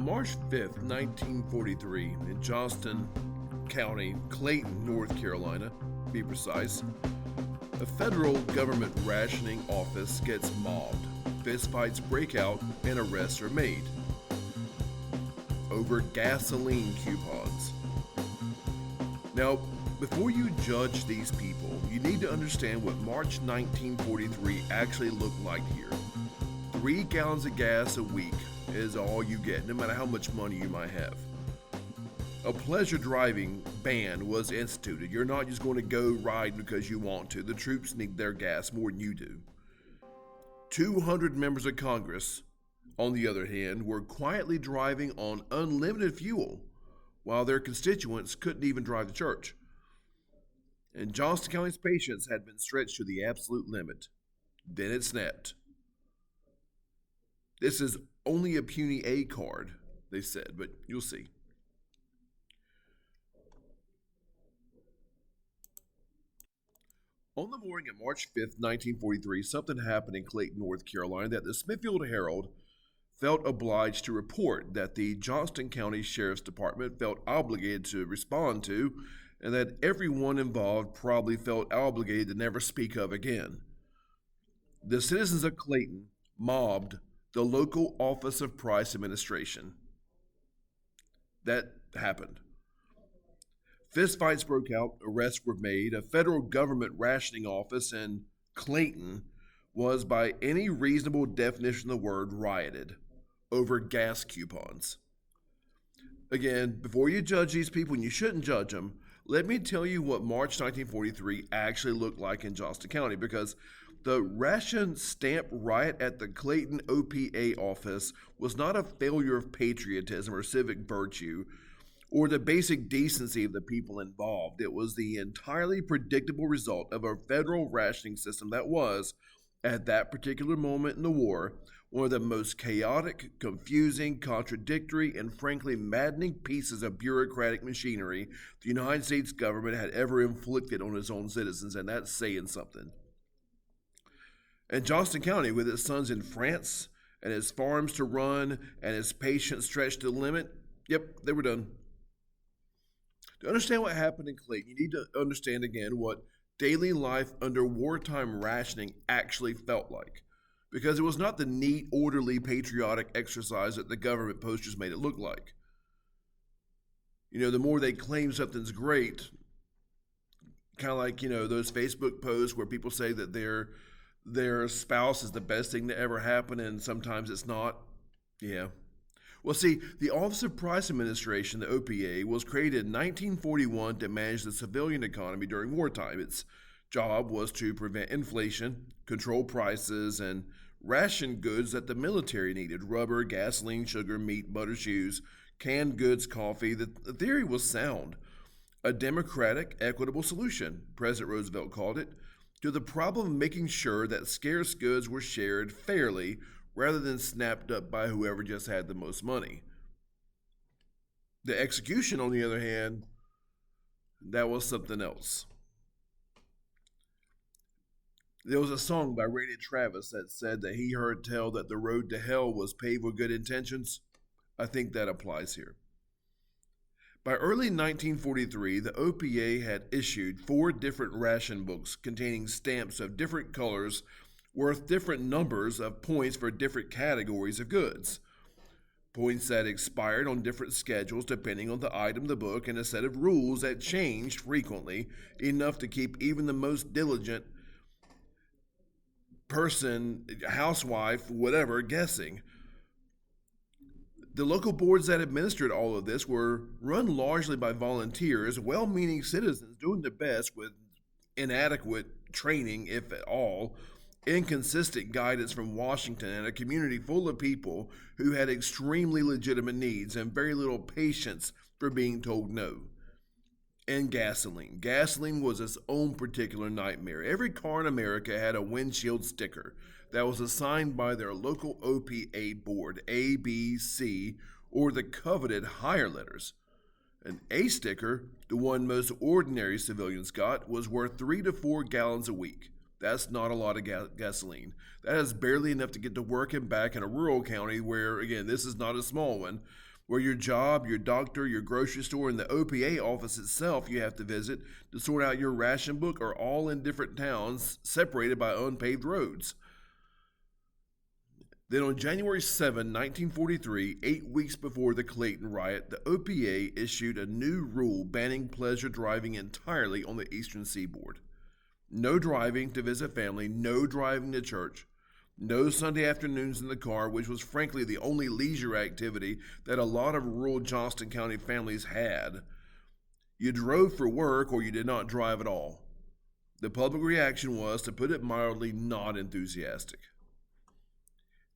March 5th, 1943, in Johnston County, Clayton, North Carolina, to be precise, a federal government rationing office gets mobbed. Fistfights break out and arrests are made over gasoline coupons. Now, before you judge these people, you need to understand what March 1943 actually looked like here. 3 gallons of gas a week is all you get, no matter how much money you might have. A pleasure driving ban was instituted. You're not just going to go ride because you want to. The troops need their gas more than you do. 200 members of Congress, on the other hand, were quietly driving on unlimited fuel while their constituents couldn't even drive to church. And Johnston County's patience had been stretched to the absolute limit. Then it snapped. This is only a puny A card, they said, but you'll see. On the morning of March 5th, 1943, something happened in Clayton, North Carolina that the Smithfield Herald felt obliged to report, that the Johnston County Sheriff's Department felt obligated to respond to, and that everyone involved probably felt obligated to never speak of again. The citizens of Clayton mobbed the local Office of Price Administration. That happened. Fistfights broke out, arrests were made. A federal government rationing office in Clayton was, by any reasonable definition of the word, rioted over gas coupons. Again, before you judge these people, and you shouldn't judge them, let me tell you what March 1943 actually looked like in Johnston County, because the ration stamp riot at the Clayton OPA office was not a failure of patriotism or civic virtue or the basic decency of the people involved. It was the entirely predictable result of a federal rationing system that was, at that particular moment in the war, one of the most chaotic, confusing, contradictory, and frankly maddening pieces of bureaucratic machinery the United States government had ever inflicted on its own citizens, and that's saying something. And Johnston County, with its sons in France, and its farms to run, and its patience stretched to the limit, yep, they were done. To understand what happened in Clayton, you need to understand again what daily life under wartime rationing actually felt like. Because it was not the neat, orderly, patriotic exercise that the government posters made it look like. You know, the more they claim something's great, kind of like, those Facebook posts where people say that their spouse is the best thing to ever happen, and sometimes it's not. Yeah. Well, see, the Office of Price Administration, the OPA, was created in 1941 to manage the civilian economy during wartime. Its job was to prevent inflation, control prices, and ration goods that the military needed: rubber, gasoline, sugar, meat, butter, shoes, canned goods, coffee. The theory was sound. A democratic, equitable solution, President Roosevelt called it, to the problem of making sure that scarce goods were shared fairly rather than snapped up by whoever just had the most money. The execution, on the other hand, that was something else. There was a song by Ray Travis that said that he heard tell that the road to hell was paved with good intentions. I think that applies here. By early 1943, the OPA had issued 4 different ration books containing stamps of different colors worth different numbers of points for different categories of goods. Points that expired on different schedules depending on the item of the book, and a set of rules that changed frequently, enough to keep even the most diligent person, housewife, whatever, guessing. The local boards that administered all of this were run largely by volunteers, well-meaning citizens doing their best with inadequate training, if at all, inconsistent guidance from Washington, and a community full of people who had extremely legitimate needs and very little patience for being told no. And gasoline. Gasoline was its own particular nightmare. Every car in America had a windshield sticker that was assigned by their local OPA board, A, B, C, or the coveted higher letters. An A sticker, the one most ordinary civilians got, was worth 3 to 4 gallons a week. That's not a lot of gasoline. That is barely enough to get to work and back in a rural county where, again, this is not a small one, where your job, your doctor, your grocery store, and the OPA office itself you have to visit to sort out your ration book are all in different towns separated by unpaved roads. Then on January 7, 1943, 8 weeks before the Clayton riot, the OPA issued a new rule banning pleasure driving entirely on the eastern seaboard. No driving to visit family, no driving to church, no Sunday afternoons in the car, which was frankly the only leisure activity that a lot of rural Johnston County families had. You drove for work or you did not drive at all. The public reaction was, to put it mildly, not enthusiastic.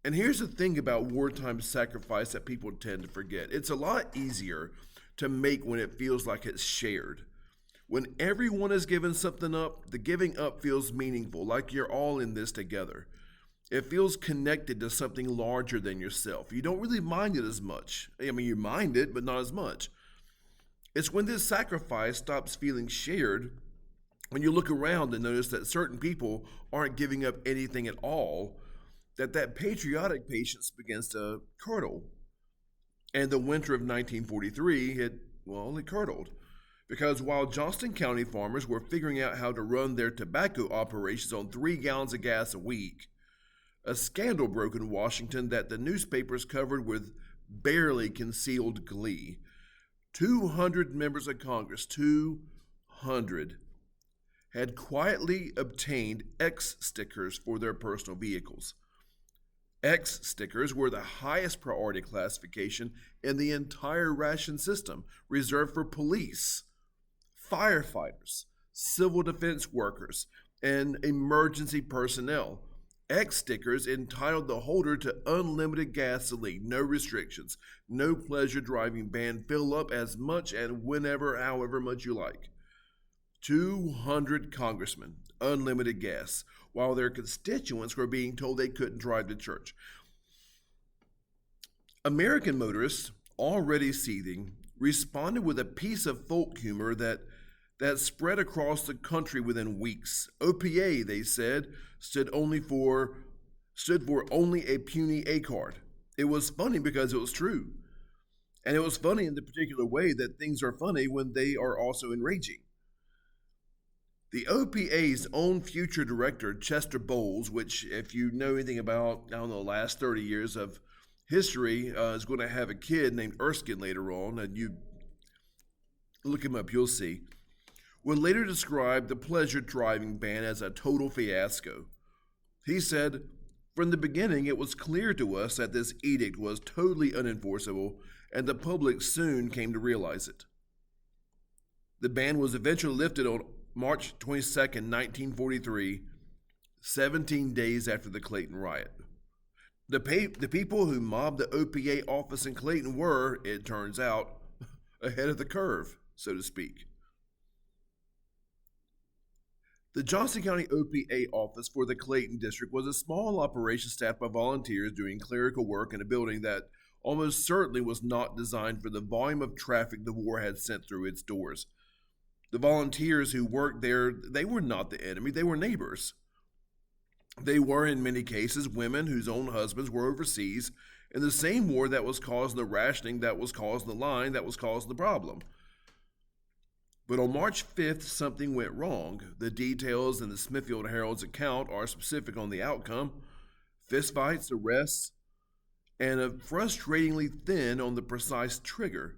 And here's the thing about wartime sacrifice that people tend to forget. It's a lot easier to make when it feels like it's shared. When everyone is giving something up, the giving up feels meaningful, like you're all in this together. It feels connected to something larger than yourself. You don't really mind it as much. I mean, you mind it, but not as much. It's when this sacrifice stops feeling shared, when you look around and notice that certain people aren't giving up anything at all, that patriotic patience begins to curdle. And the winter of 1943, it curdled. Because while Johnston County farmers were figuring out how to run their tobacco operations on 3 gallons of gas a week, a scandal broke in Washington that the newspapers covered with barely concealed glee. 200 members of Congress, 200, had quietly obtained X stickers for their personal vehicles. X stickers were the highest priority classification in the entire ration system, reserved for police, firefighters, civil defense workers, and emergency personnel. X stickers entitled the holder to unlimited gasoline, no restrictions, no pleasure driving ban, fill up as much and whenever, however much you like. 200 congressmen, unlimited gas, while their constituents were being told they couldn't drive to church. American motorists, already seething, responded with a piece of folk humor that spread across the country within weeks. OPA, they said, stood for only a puny A card. It was funny because it was true. And it was funny in the particular way that things are funny when they are also enraging. The OPA's own future director, Chester Bowles, which if you know anything about, the last 30 years of history, is going to have a kid named Erskine later on, and you look him up, you'll see, would later describe the pleasure driving ban as a total fiasco. He said, "From the beginning, it was clear to us that this edict was totally unenforceable, and the public soon came to realize it." The ban was eventually lifted on March 22nd, 1943, 17 days after the Clayton riot. The people who mobbed the OPA office in Clayton were, it turns out, ahead of the curve, so to speak. The Johnston County OPA office for the Clayton district was a small operation staffed by volunteers doing clerical work in a building that almost certainly was not designed for the volume of traffic the war had sent through its doors. The volunteers who worked there, they were not the enemy, they were neighbors. They were, in many cases, women whose own husbands were overseas in the same war that was causing the rationing, that was causing the line, that was causing the problem. But on March 5th, something went wrong. The details in the Smithfield Herald's account are specific on the outcome: fistfights, arrests, and a frustratingly thin on the precise trigger.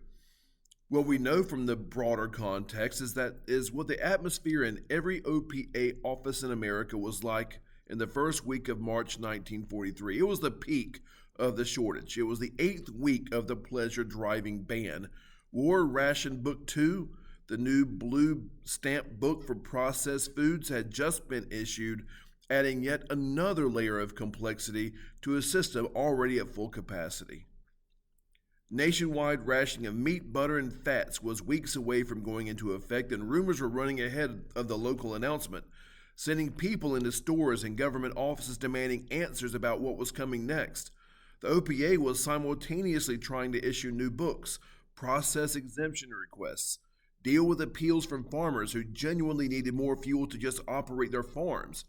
What we know from the broader context is what the atmosphere in every OPA office in America was like in the first week of March 1943. It was the peak of the shortage. It was the 8th week of the pleasure driving ban. War Ration Book 2, the new blue stamp book for processed foods, had just been issued, adding yet another layer of complexity to a system already at full capacity. Nationwide rationing of meat, butter, and fats was weeks away from going into effect, and rumors were running ahead of the local announcement, sending people into stores and government offices demanding answers about what was coming next. The OPA was simultaneously trying to issue new books, process exemption requests, deal with appeals from farmers who genuinely needed more fuel to just operate their farms,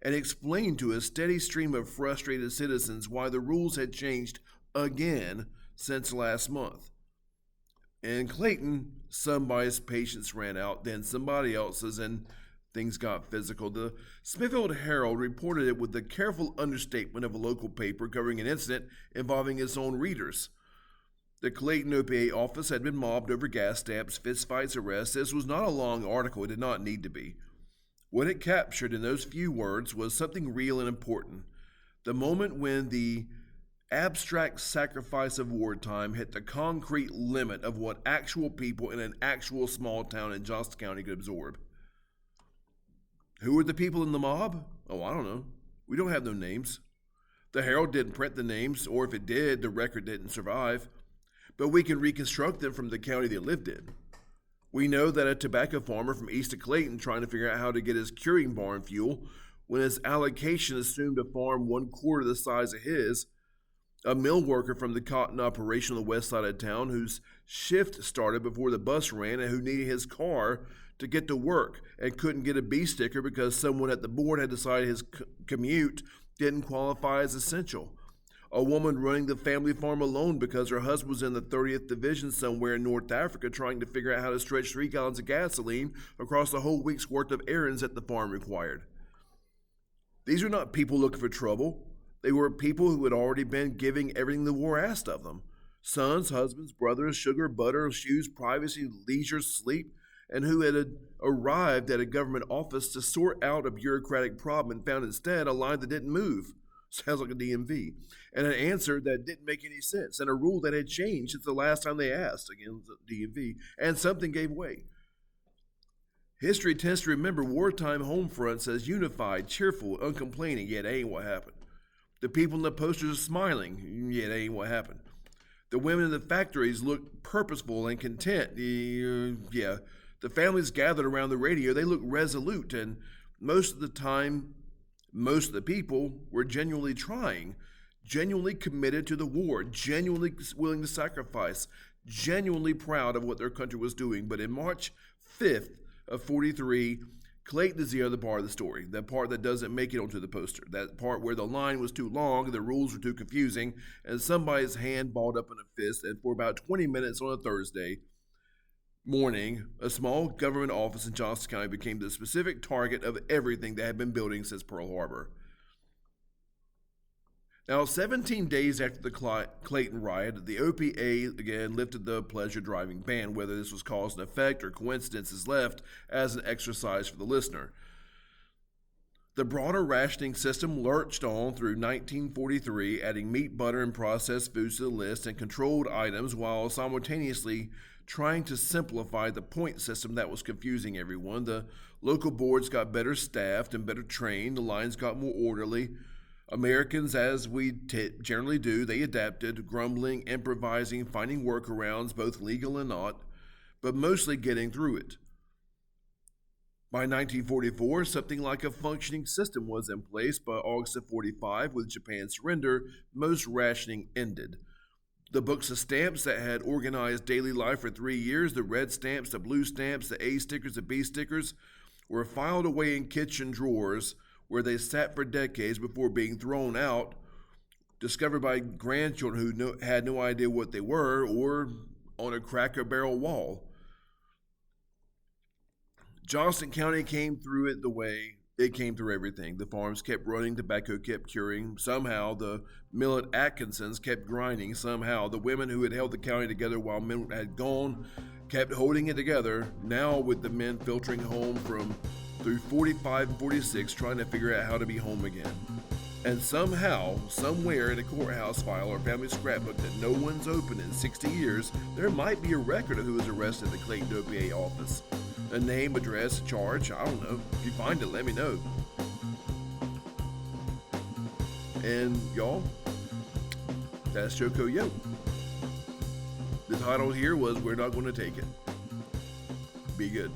and explain to a steady stream of frustrated citizens why the rules had changed again since last month. In Clayton, somebody's patience ran out, then somebody else's, and things got physical. The Smithfield Herald reported it with the careful understatement of a local paper covering an incident involving its own readers. The Clayton OPA office had been mobbed over gas stamps, fistfights, arrests. This was not a long article. It did not need to be. What it captured in those few words was something real and important. The moment when the abstract sacrifice of wartime hit the concrete limit of what actual people in an actual small town in Johnston County could absorb. Who were the people in the mob? Oh, I don't know. We don't have no names. The Herald didn't print the names, or if it did, the record didn't survive. But we can reconstruct them from the county they lived in. We know that a tobacco farmer from east of Clayton trying to figure out how to get his curing barn fuel when his allocation assumed a farm 1/4 the size of his, a mill worker from the cotton operation on the west side of town whose shift started before the bus ran and who needed his car to get to work and couldn't get a B sticker because someone at the board had decided his commute didn't qualify as essential. A woman running the family farm alone because her husband was in the 30th Division somewhere in North Africa trying to figure out how to stretch 3 gallons of gasoline across the whole week's worth of errands that the farm required. These were not people looking for trouble. They were people who had already been giving everything the war asked of them. Sons, husbands, brothers, sugar, butter, shoes, privacy, leisure, sleep, and who had arrived at a government office to sort out a bureaucratic problem and found instead a line that didn't move. Sounds like a DMV. And an answer that didn't make any sense, and a rule that had changed since the last time they asked, again, DMV, and something gave way. History tends to remember wartime home fronts as unified, cheerful, uncomplaining, yet ain't what happened. The people in the posters are smiling, yet ain't what happened. The women in the factories look purposeful and content, yeah. The families gathered around the radio, they look resolute, and most of the time, most of the people were genuinely trying, genuinely committed to the war, genuinely willing to sacrifice, genuinely proud of what their country was doing. But in March 5th of 43, Clayton is the other part of the story, that part that doesn't make it onto the poster, that part where the line was too long, the rules were too confusing, and somebody's hand balled up in a fist, and for about 20 minutes on a Thursday morning, a small government office in Johnston County became the specific target of everything that had been building since Pearl Harbor. Now, 17 days after the Clayton riot, the OPA again lifted the pleasure driving ban. Whether this was cause and effect or coincidence is left as an exercise for the listener. The broader rationing system lurched on through 1943, adding meat, butter, and processed foods to the list and controlled items while simultaneously trying to simplify the point system that was confusing everyone. The local boards got better staffed and better trained. The lines got more orderly. Americans, as we generally do, they adapted, grumbling, improvising, finding workarounds, both legal and not, but mostly getting through it. By 1944, something like a functioning system was in place. By August of 45, with Japan's surrender, most rationing ended. The books of stamps that had organized daily life for 3 years, the red stamps, the blue stamps, the A stickers, the B stickers, were filed away in kitchen drawers where they sat for decades before being thrown out, discovered by grandchildren who had no idea what they were, or on a Cracker Barrel wall. Johnston County came through it the way it came through everything. The farms kept running, tobacco kept curing. Somehow the mill at Atkinson's kept grinding. Somehow the women who had held the county together while men had gone kept holding it together, now with the men filtering home through 45 and 46 trying to figure out how to be home again. And somehow, somewhere in a courthouse file or family scrapbook that no one's opened in 60 years, there might be a record of who was arrested at the Clayton OPA office. A name, address, charge, I don't know. If you find it, let me know. And y'all, that's Joko Yo. The title here was We're Not Going to Take It. Be good.